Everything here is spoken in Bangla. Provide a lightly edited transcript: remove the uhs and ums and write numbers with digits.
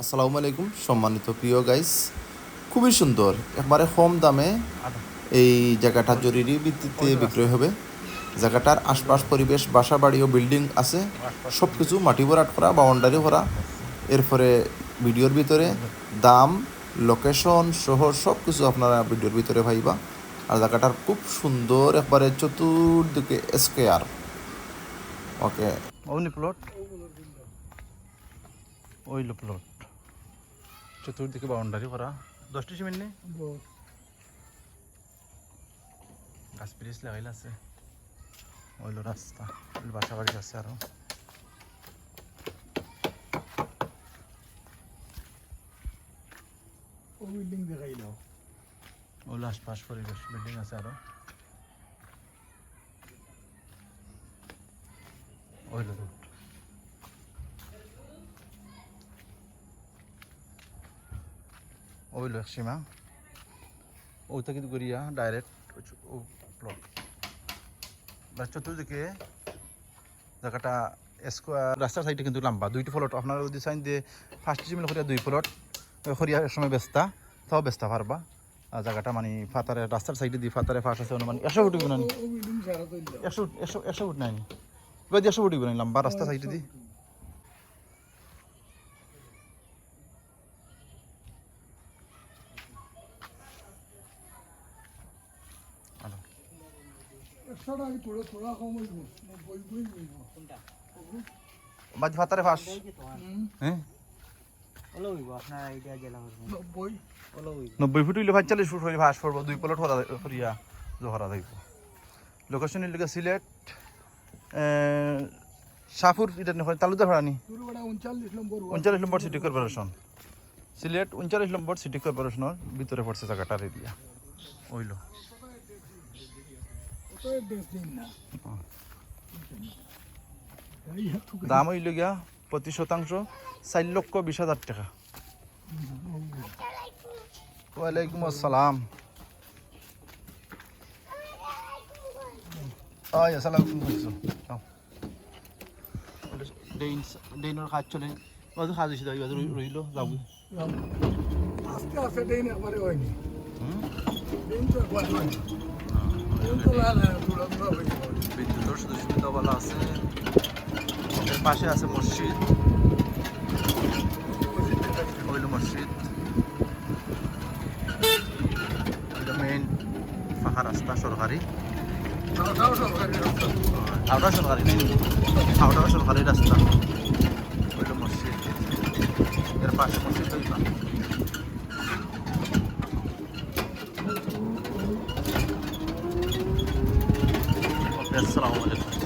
আসসালামু আলাইকুম সম্মানিত প্রিয় গাইস, খুবই সুন্দর একবারে কম দামে এই জায়গাটা জরুরি ভিত্তিতে বিক্রয় হবে। জায়গাটার আশপাশ পরিবেশ বাসা বাড়ি ও বিল্ডিং আছে, সব কিছু মাটি ভরাট করা, বাউন্ডারি করা। এরপরে ভিডিওর ভিতরে দাম, লোকেশন শহর সব কিছু আপনারা ভিডিওর ভিতরে পাইবা। আর জায়গাটার খুব সুন্দর, একবারে চতুর্দিকে স্কোয়ার। ওকে, ওনি প্লট ওইলো প্লট চতুর্দিকে বাউন্ডারি করা 10টি সিমেন্ট নেই গাছ ব্রিজ লাগাইল আছে। ওইলো রাস্তা, বাসা বাড়ি আছে আরো। বিল্ডিং দেখাইল ওইলো আশপাশ পরিবেশ বিল্ডিং আছে আরো। ওইলো রোড, ওইলো এক সীমা। ওইটা কিন্তু গড়িয়া ডাইরেক্ট ও প্লট। চতুর্দিকে জায়গাটা স্কোয়ার, রাস্তার সাইডে কিন্তু লম্বা দুইটি প্লট। আপনারা যদি চাইন যে ফার্স্ট জিমিল করিয়া 2 প্লট করিয়া সময় বেচতা, তাও বেচতে পারবা। আর জায়গাটা মানে ফাতারে রাস্তার সাইডে দিয়ে ফাতারে ফাঁস আছে অনুমান 100 ফুট না, 100 ফুট নাই, এবার 100 ফুট না লম্বা রাস্তা সাইডে দিয়ে। বাদ ফাতারে ফাঁস, হ্যাঁ 90 ফুট হইলে 45 ফুট হইলে ফাঁস পড়বো। 2 প্লট করিয়া জহরা যাইব। লোকেশন হইলে সিলেট শাহপুর, এটা তালুদার ভাড়ানি 39 নম্বর সিটি কর্পোরেশন। সিলেট 39 নম্বর সিটি কর্পোরেশনের ভিতরে পড়ছে জায়গাটার এরিয়া। ওইলো দাম হইল গিয়া প্রতি শতাংশ 4,20,000 টাকা। ওয়ালাইকুম আসসালাম। আসসালাম কাজ চলে, কাজ হয়েছে রইল যাবো। আস্তে আস্তে দেন একবারে হয়নি বিদ্যুতের সুযোগ সুবিধা বলা আছে। এর পাশে আছে মসজিদ, হইল মসজিদ। এটা মেইন ফাঁকা রাস্তা সরকারি, আওটা সরকারি নেই, আওটা সরকারি রাস্তা। হইল মসজিদ, এর পাশে মসজিদ হইল। আসসালামু আলাইকুম।